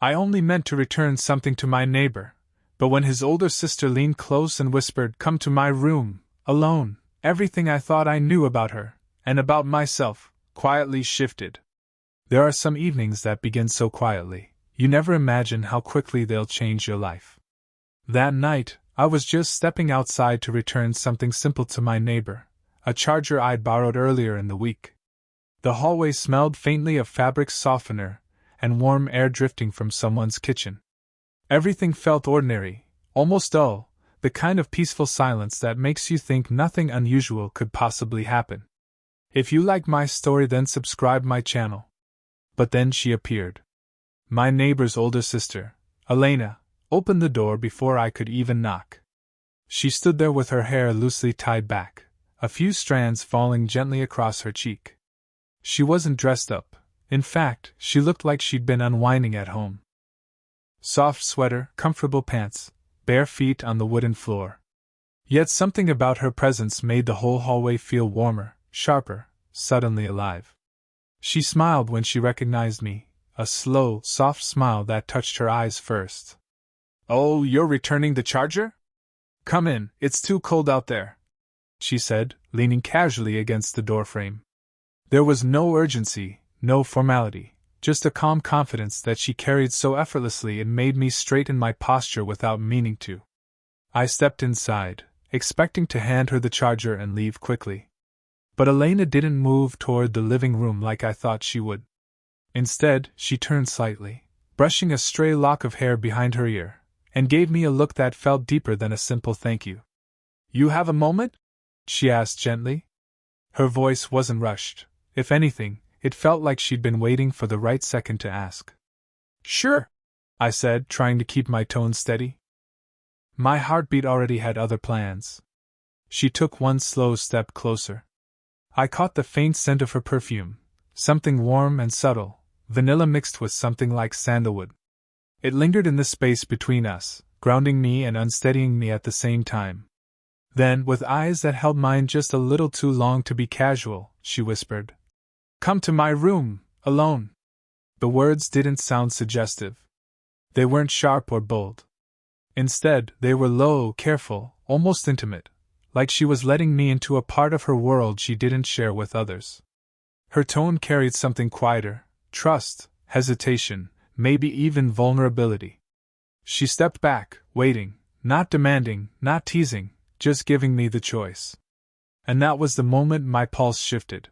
I only meant to return something to my neighbor, but when his older sister leaned close and whispered, "Come to my room, alone," everything I thought I knew about her, and about myself, quietly shifted. There are some evenings that begin so quietly, you never imagine how quickly they'll change your life. That night, I was just stepping outside to return something simple to my neighbor, a charger I'd borrowed earlier in the week. The hallway smelled faintly of fabric softener and warm air drifting from someone's kitchen. Everything felt ordinary, almost dull, the kind of peaceful silence that makes you think nothing unusual could possibly happen. If you like my story, then subscribe my channel. But then she appeared. My neighbor's older sister, Elena, opened the door before I could even knock. She stood there with her hair loosely tied back, a few strands falling gently across her cheek. She wasn't dressed up. In fact, she looked like she'd been unwinding at home. Soft sweater, comfortable pants, bare feet on the wooden floor. Yet something about her presence made the whole hallway feel warmer, sharper, suddenly alive. She smiled when she recognized me, a slow, soft smile that touched her eyes first. "Oh, you're returning the charger? Come in, it's too cold out there," she said, leaning casually against the doorframe. There was no urgency, no formality, just a calm confidence that she carried so effortlessly it made me straighten my posture without meaning to. I stepped inside, expecting to hand her the charger and leave quickly. But Elena didn't move toward the living room like I thought she would. Instead, she turned slightly, brushing a stray lock of hair behind her ear, and gave me a look that felt deeper than a simple thank you. "You have a moment?" she asked gently. Her voice wasn't rushed. If anything, it felt like she'd been waiting for the right second to ask. "Sure," I said, trying to keep my tone steady. My heartbeat already had other plans. She took one slow step closer. I caught the faint scent of her perfume, something warm and subtle, vanilla mixed with something like sandalwood. It lingered in the space between us, grounding me and unsteadying me at the same time. Then, with eyes that held mine just a little too long to be casual, she whispered, "Come to my room, alone." The words didn't sound suggestive. They weren't sharp or bold. Instead, they were low, careful, almost intimate, like she was letting me into a part of her world she didn't share with others. Her tone carried something quieter, trust, hesitation, maybe even vulnerability. She stepped back, waiting, not demanding, not teasing, just giving me the choice. And that was the moment my pulse shifted.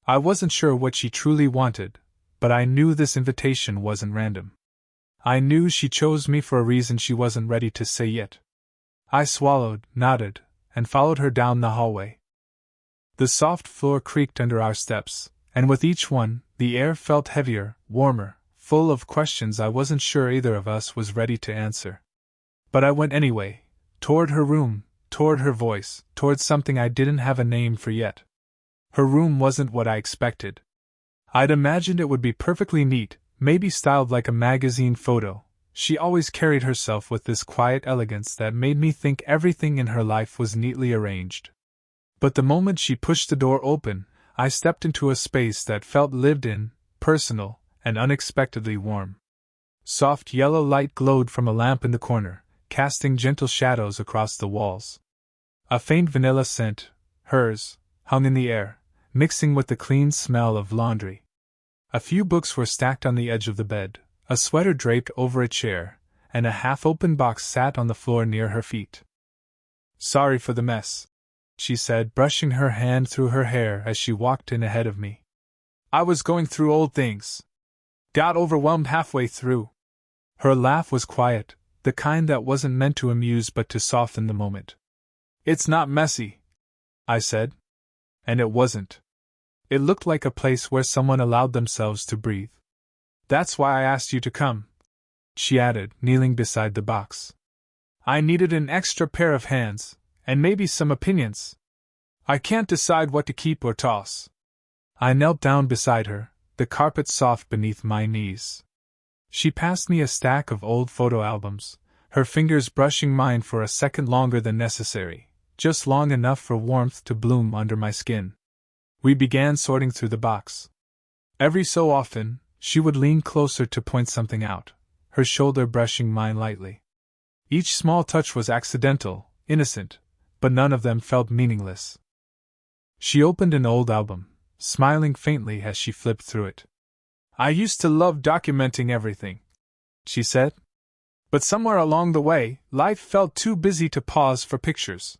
I wasn't sure what she truly wanted, but I knew this invitation wasn't random. I knew she chose me for a reason she wasn't ready to say yet. I swallowed, nodded, and followed her down the hallway. The soft floor creaked under our steps, and with each one, the air felt heavier, warmer, full of questions I wasn't sure either of us was ready to answer. But I went anyway, toward her room, toward her voice, toward something I didn't have a name for yet. Her room wasn't what I expected. I'd imagined it would be perfectly neat, maybe styled like a magazine photo. She always carried herself with this quiet elegance that made me think everything in her life was neatly arranged. But the moment she pushed the door open, I stepped into a space that felt lived in, personal, and unexpectedly warm. Soft yellow light glowed from a lamp in the corner, casting gentle shadows across the walls. A faint vanilla scent, hers, hung in the air, mixing with the clean smell of laundry. A few books were stacked on the edge of the bed, a sweater draped over a chair, and a half-open box sat on the floor near her feet. "Sorry for the mess," she said, brushing her hand through her hair as she walked in ahead of me. "I was going through old things. Got overwhelmed halfway through." Her laugh was quiet, the kind that wasn't meant to amuse but to soften the moment. "It's not messy," I said. And it wasn't. It looked like a place where someone allowed themselves to breathe. "That's why I asked you to come," she added, kneeling beside the box. "I needed an extra pair of hands, and maybe some opinions. I can't decide what to keep or toss." I knelt down beside her, the carpet soft beneath my knees. She passed me a stack of old photo albums, her fingers brushing mine for a second longer than necessary, just long enough for warmth to bloom under my skin. We began sorting through the box. Every so often, she would lean closer to point something out, her shoulder brushing mine lightly. Each small touch was accidental, innocent, but none of them felt meaningless. She opened an old album, smiling faintly as she flipped through it. "I used to love documenting everything," she said. "But somewhere along the way, life felt too busy to pause for pictures.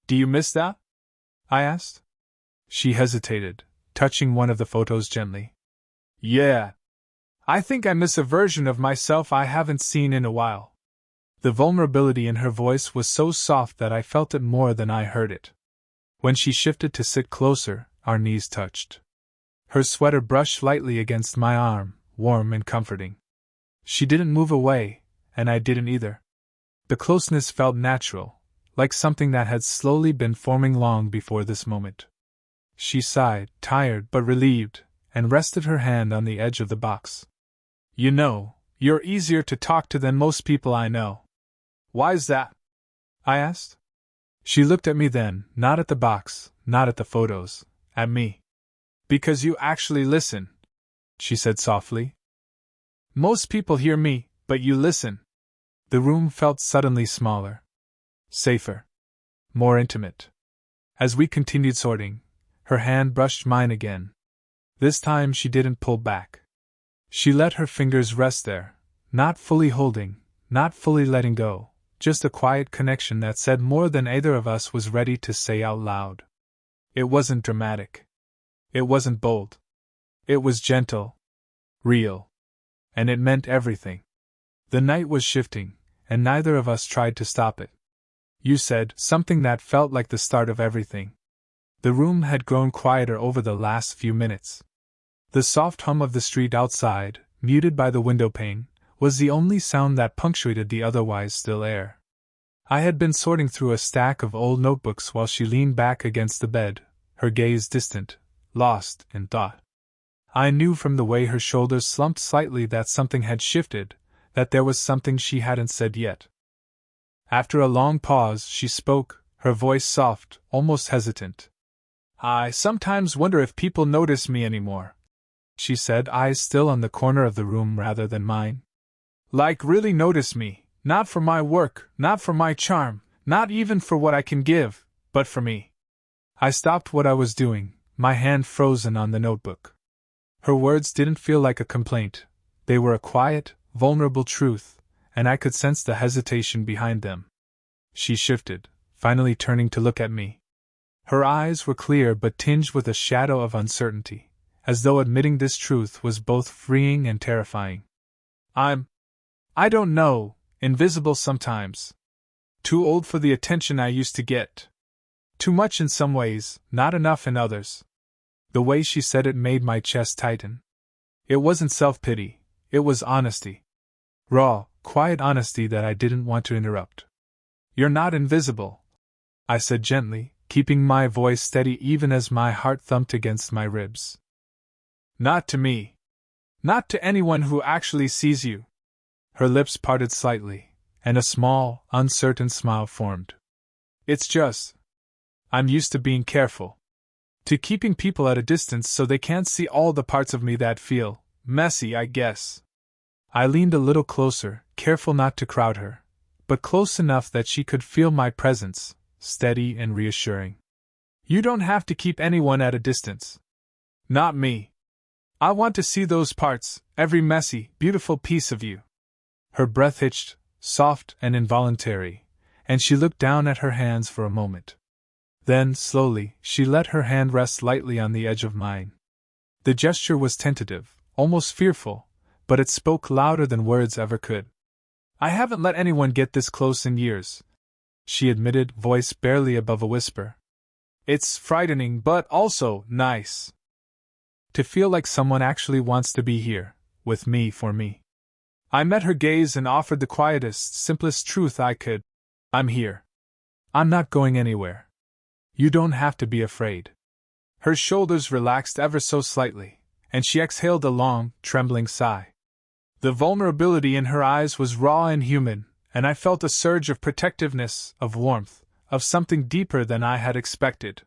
Do you miss that?" I asked. She hesitated, touching one of the photos gently. "Yeah. I think I miss a version of myself I haven't seen in a while." The vulnerability in her voice was so soft that I felt it more than I heard it. When she shifted to sit closer, our knees touched. Her sweater brushed lightly against my arm, warm and comforting. She didn't move away, and I didn't either. The closeness felt natural, like something that had slowly been forming long before this moment. She sighed, tired but relieved, and rested her hand on the edge of the box. "You know, you're easier to talk to than most people I know." "Why's that?" I asked. She looked at me then, not at the box, not at the photos, at me. "Because you actually listen," she said softly. "Most people hear me, but you listen." The room felt suddenly smaller. Safer. More intimate. As we continued sorting, her hand brushed mine again. This time she didn't pull back. She let her fingers rest there, not fully holding, not fully letting go, just a quiet connection that said more than either of us was ready to say out loud. It wasn't dramatic. It wasn't bold. It was gentle. Real. And it meant everything. The night was shifting, and neither of us tried to stop it. "You said something that felt like the start of everything." The room had grown quieter over the last few minutes. The soft hum of the street outside, muted by the windowpane, was the only sound that punctuated the otherwise still air. I had been sorting through a stack of old notebooks while she leaned back against the bed, her gaze distant, lost in thought. I knew from the way her shoulders slumped slightly that something had shifted, that there was something she hadn't said yet. After a long pause, she spoke, her voice soft, almost hesitant. "I sometimes wonder if people notice me anymore," she said, eyes still on the corner of the room rather than mine. "Like really notice me, not for my work, not for my charm, not even for what I can give, but for me." I stopped what I was doing, my hand frozen on the notebook. Her words didn't feel like a complaint. They were a quiet, vulnerable truth, and I could sense the hesitation behind them. She shifted, finally turning to look at me. Her eyes were clear but tinged with a shadow of uncertainty, as though admitting this truth was both freeing and terrifying. I don't know, invisible sometimes. Too old for the attention I used to get. Too much in some ways, not enough in others." The way she said it made my chest tighten. It wasn't self-pity, it was honesty. Raw, quiet honesty that I didn't want to interrupt. "You're not invisible," I said gently, keeping my voice steady even as my heart thumped against my ribs. "Not to me. Not to anyone who actually sees you." Her lips parted slightly, and a small, uncertain smile formed. "It's just, I'm used to being careful. To keeping people at a distance so they can't see all the parts of me that feel messy, I guess." I leaned a little closer, careful not to crowd her, but close enough that she could feel my presence, steady and reassuring. "You don't have to keep anyone at a distance. Not me. I want to see those parts, every messy, beautiful piece of you." Her breath hitched, soft and involuntary, and she looked down at her hands for a moment. Then, slowly, she let her hand rest lightly on the edge of mine. The gesture was tentative, almost fearful, but it spoke louder than words ever could. "I haven't let anyone get this close in years," she admitted, voice barely above a whisper. "It's frightening but also nice. To feel like someone actually wants to be here, with me for me." I met her gaze and offered the quietest, simplest truth I could. "I'm here. I'm not going anywhere. You don't have to be afraid." Her shoulders relaxed ever so slightly, and she exhaled a long, trembling sigh. The vulnerability in her eyes was raw and human, and I felt a surge of protectiveness, of warmth, of something deeper than I had expected.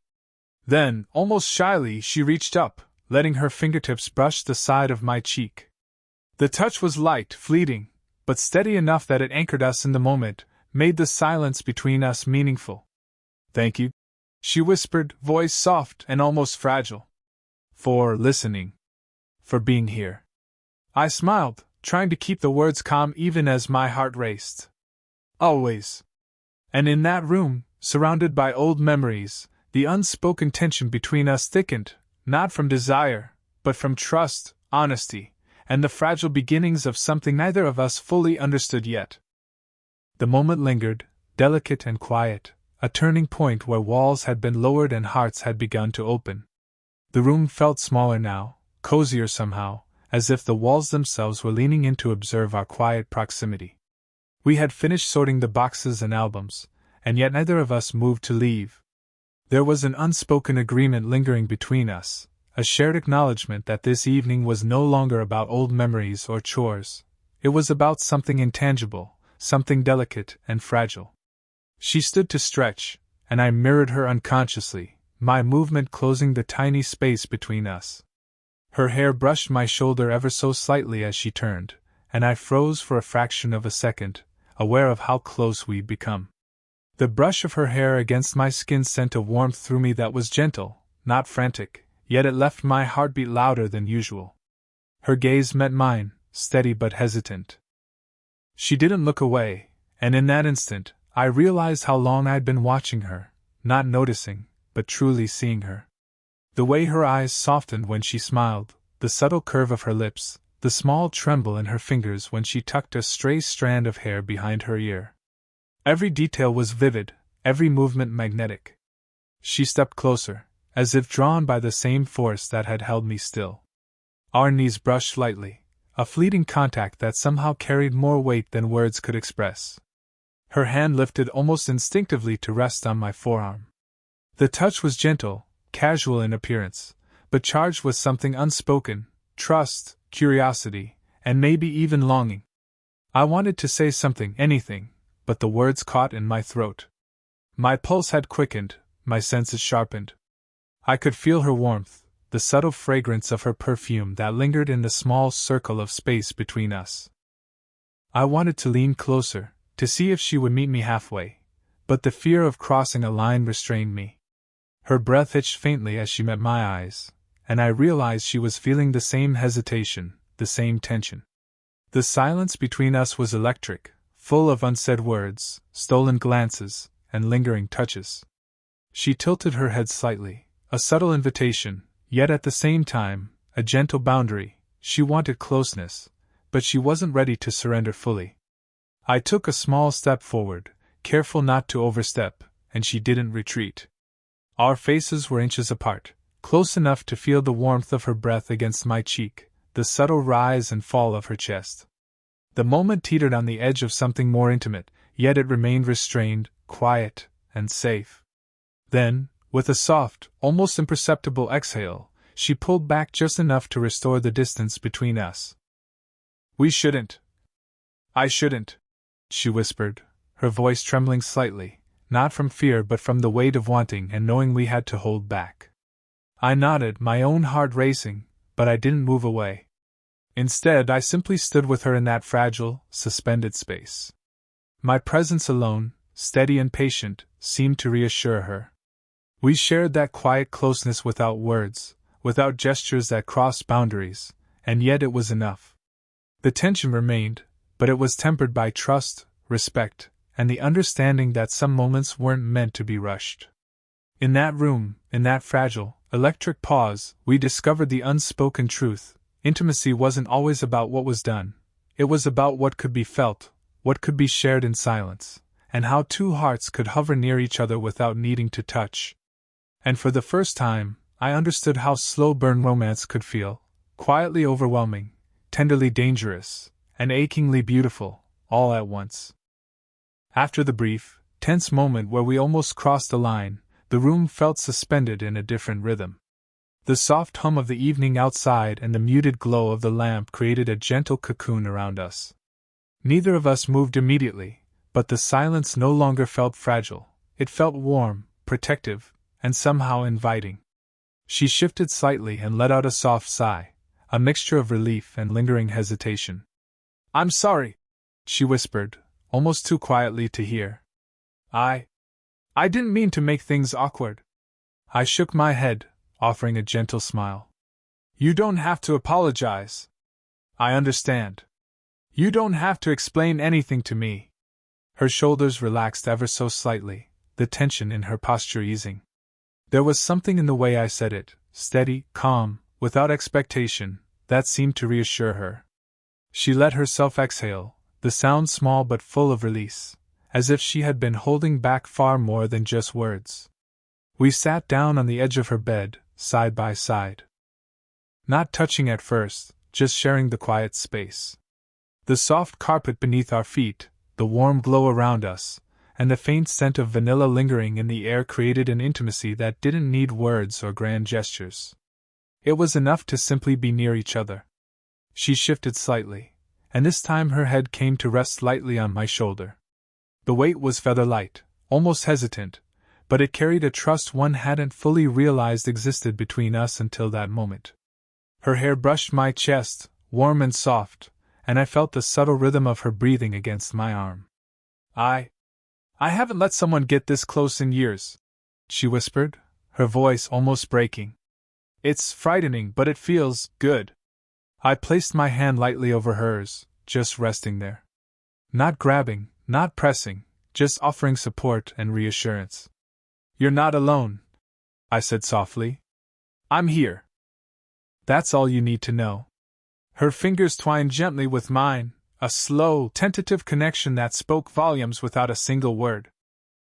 Then, almost shyly, she reached up, letting her fingertips brush the side of my cheek. The touch was light, fleeting, but steady enough that it anchored us in the moment, made the silence between us meaningful. "Thank you," she whispered, voice soft and almost fragile. "For listening. For being here." I smiled, trying to keep the words calm even as my heart raced. "Always." And in that room, surrounded by old memories, the unspoken tension between us thickened, not from desire, but from trust, honesty, and the fragile beginnings of something neither of us fully understood yet. The moment lingered, delicate and quiet, a turning point where walls had been lowered and hearts had begun to open. The room felt smaller now, cozier somehow, as if the walls themselves were leaning in to observe our quiet proximity. We had finished sorting the boxes and albums, and yet neither of us moved to leave. There was an unspoken agreement lingering between us, a shared acknowledgement that this evening was no longer about old memories or chores. It was about something intangible, something delicate and fragile. She stood to stretch, and I mirrored her unconsciously, my movement closing the tiny space between us. Her hair brushed my shoulder ever so slightly as she turned, and I froze for a fraction of a second, aware of how close we'd become. The brush of her hair against my skin sent a warmth through me that was gentle, not frantic, yet it left my heartbeat louder than usual. Her gaze met mine, steady but hesitant. She didn't look away, and in that instant, I realized how long I'd been watching her, not noticing, but truly seeing her. The way her eyes softened when she smiled, the subtle curve of her lips, the small tremble in her fingers when she tucked a stray strand of hair behind her ear. Every detail was vivid, every movement magnetic. She stepped closer, as if drawn by the same force that had held me still. Our knees brushed lightly, a fleeting contact that somehow carried more weight than words could express. Her hand lifted almost instinctively to rest on my forearm. The touch was gentle, casual in appearance, but charged with something unspoken, trust, curiosity, and maybe even longing. I wanted to say something, anything, but the words caught in my throat. My pulse had quickened, my senses sharpened. I could feel her warmth, the subtle fragrance of her perfume that lingered in the small circle of space between us. I wanted to lean closer, to see if she would meet me halfway, but the fear of crossing a line restrained me. Her breath hitched faintly as she met my eyes, and I realized she was feeling the same hesitation, the same tension. The silence between us was electric, full of unsaid words, stolen glances, and lingering touches. She tilted her head slightly, a subtle invitation, yet at the same time, a gentle boundary. She wanted closeness, but she wasn't ready to surrender fully. I took a small step forward, careful not to overstep, and she didn't retreat. Our faces were inches apart, close enough to feel the warmth of her breath against my cheek, the subtle rise and fall of her chest. The moment teetered on the edge of something more intimate, yet it remained restrained, quiet, and safe. Then, with a soft, almost imperceptible exhale, she pulled back just enough to restore the distance between us. "We shouldn't. I shouldn't," she whispered, her voice trembling slightly, not from fear but from the weight of wanting and knowing we had to hold back. I nodded, my own heart racing, but I didn't move away. Instead, I simply stood with her in that fragile, suspended space. My presence alone, steady and patient, seemed to reassure her. We shared that quiet closeness without words, without gestures that crossed boundaries, and yet it was enough. The tension remained, but it was tempered by trust, respect, and the understanding that some moments weren't meant to be rushed. In that room, in that fragile, electric pause, we discovered the unspoken truth. Intimacy wasn't always about what was done. It was about what could be felt, what could be shared in silence, and how two hearts could hover near each other without needing to touch. And for the first time, I understood how slow-burn romance could feel, quietly overwhelming, tenderly dangerous, and achingly beautiful, all at once. After the brief, tense moment where we almost crossed the line, the room felt suspended in a different rhythm. The soft hum of the evening outside and the muted glow of the lamp created a gentle cocoon around us. Neither of us moved immediately, but the silence no longer felt fragile. It felt warm, protective, and somehow inviting. She shifted slightly and let out a soft sigh, a mixture of relief and lingering hesitation. "I'm sorry," she whispered, almost too quietly to hear. I didn't mean to make things awkward. I shook my head, offering a gentle smile. You don't have to apologize. I understand. You don't have to explain anything to me. Her shoulders relaxed ever so slightly, the tension in her posture easing. There was something in the way I said it, steady, calm, without expectation, that seemed to reassure her. She let herself exhale, the sound small but full of release, as if she had been holding back far more than just words. We sat down on the edge of her bed, side by side. Not touching at first, just sharing the quiet space. The soft carpet beneath our feet, the warm glow around us, and the faint scent of vanilla lingering in the air created an intimacy that didn't need words or grand gestures. It was enough to simply be near each other. She shifted slightly, and this time her head came to rest lightly on my shoulder. The weight was feather-light, almost hesitant, but it carried a trust one hadn't fully realized existed between us until that moment. Her hair brushed my chest, warm and soft, and I felt the subtle rhythm of her breathing against my arm. I haven't let someone get this close in years, she whispered, her voice almost breaking. It's frightening, but it feels good. I placed my hand lightly over hers, just resting there. Not grabbing, not pressing, just offering support and reassurance. You're not alone, I said softly. I'm here. That's all you need to know. Her fingers twined gently with mine, a slow, tentative connection that spoke volumes without a single word.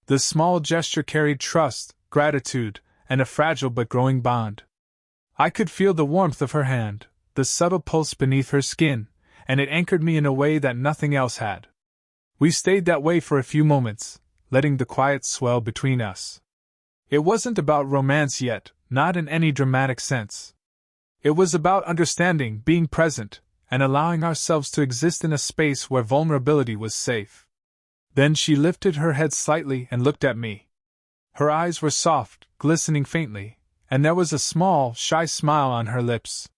The small gesture carried trust, gratitude, and a fragile but growing bond. I could feel the warmth of her hand, the subtle pulse beneath her skin, and it anchored me in a way that nothing else had. We stayed that way for a few moments, letting the quiet swell between us. It wasn't about romance yet, not in any dramatic sense. It was about understanding, being present, and allowing ourselves to exist in a space where vulnerability was safe. Then she lifted her head slightly and looked at me. Her eyes were soft, glistening faintly, and there was a small, shy smile on her lips.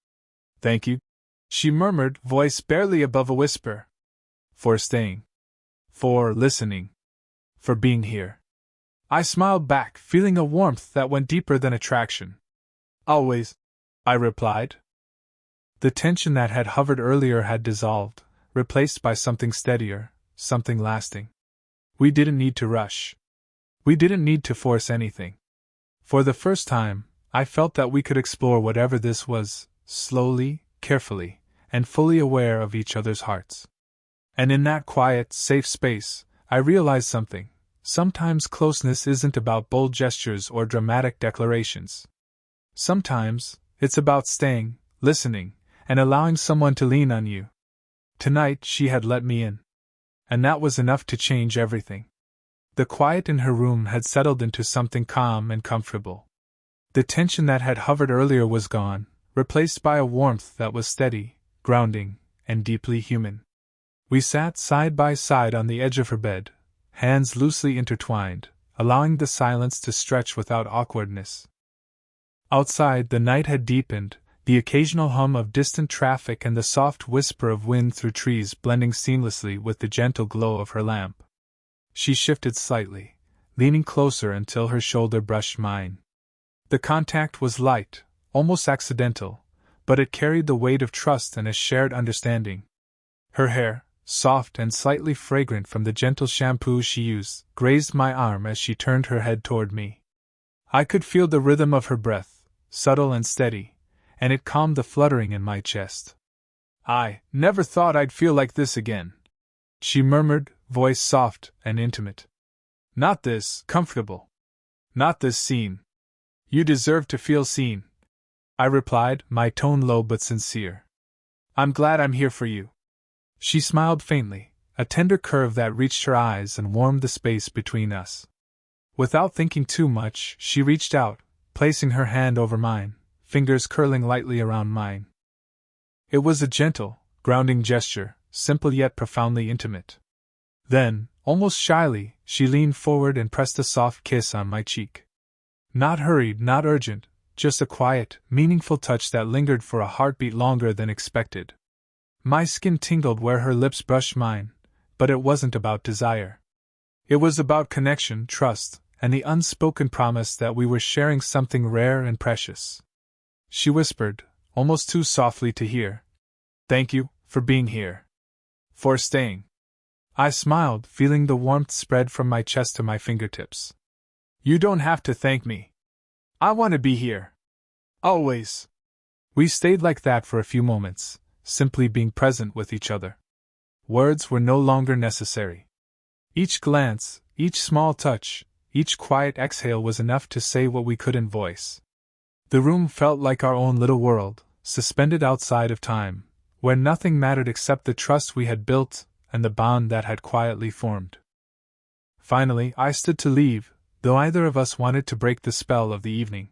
Thank you, she murmured, voice barely above a whisper. For staying. For listening. For being here. I smiled back, feeling a warmth that went deeper than attraction. Always, I replied. The tension that had hovered earlier had dissolved, replaced by something steadier, something lasting. We didn't need to rush. We didn't need to force anything. For the first time, I felt that we could explore whatever this was, slowly, carefully, and fully aware of each other's hearts. And in that quiet, safe space, I realized something. Sometimes closeness isn't about bold gestures or dramatic declarations. Sometimes, it's about staying, listening, and allowing someone to lean on you. Tonight she had let me in. And that was enough to change everything. The quiet in her room had settled into something calm and comfortable. The tension that had hovered earlier was gone, replaced by a warmth that was steady, grounding, and deeply human. We sat side by side on the edge of her bed, hands loosely intertwined, allowing the silence to stretch without awkwardness. Outside, the night had deepened, the occasional hum of distant traffic and the soft whisper of wind through trees blending seamlessly with the gentle glow of her lamp. She shifted slightly, leaning closer until her shoulder brushed mine. The contact was light, almost accidental, but it carried the weight of trust and a shared understanding. Her hair, soft and slightly fragrant from the gentle shampoo she used, grazed my arm as she turned her head toward me. I could feel the rhythm of her breath, subtle and steady, and it calmed the fluttering in my chest. I never thought I'd feel like this again, she murmured, voice soft and intimate. Not this comfortable. Not this seen. You deserve to feel seen, I replied, my tone low but sincere. I'm glad I'm here for you. She smiled faintly, a tender curve that reached her eyes and warmed the space between us. Without thinking too much, she reached out, placing her hand over mine, fingers curling lightly around mine. It was a gentle, grounding gesture, simple yet profoundly intimate. Then, almost shyly, she leaned forward and pressed a soft kiss on my cheek. Not hurried, not urgent, just a quiet, meaningful touch that lingered for a heartbeat longer than expected. My skin tingled where her lips brushed mine, but it wasn't about desire. It was about connection, trust, and the unspoken promise that we were sharing something rare and precious. She whispered, almost too softly to hear, "Thank you for being here. For staying." I smiled, feeling the warmth spread from my chest to my fingertips. "You don't have to thank me. I want to be here. Always." We stayed like that for a few moments, simply being present with each other. Words were no longer necessary. Each glance, each small touch, each quiet exhale was enough to say what we couldn't voice. The room felt like our own little world, suspended outside of time, where nothing mattered except the trust we had built and the bond that had quietly formed. Finally, I stood to leave, though neither of us wanted to break the spell of the evening.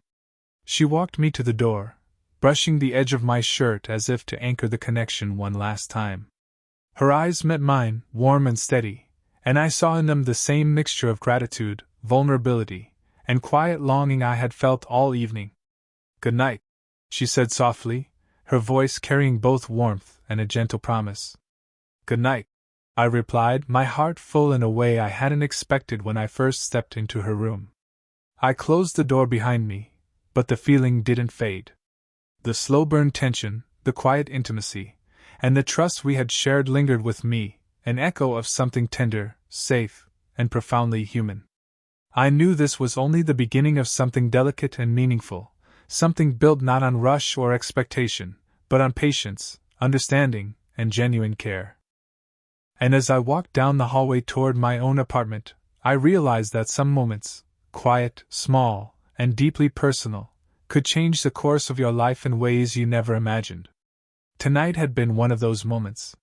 She walked me to the door, brushing the edge of my shirt as if to anchor the connection one last time. Her eyes met mine, warm and steady, and I saw in them the same mixture of gratitude, vulnerability, and quiet longing I had felt all evening. "Good night," she said softly, her voice carrying both warmth and a gentle promise. "Good night," I replied, my heart full in a way I hadn't expected when I first stepped into her room. I closed the door behind me, but the feeling didn't fade. The slow-burn tension, the quiet intimacy, and the trust we had shared lingered with me, an echo of something tender, safe, and profoundly human. I knew this was only the beginning of something delicate and meaningful, something built not on rush or expectation, but on patience, understanding, and genuine care. And as I walked down the hallway toward my own apartment, I realized that some moments, quiet, small, and deeply personal, could change the course of your life in ways you never imagined. Tonight had been one of those moments.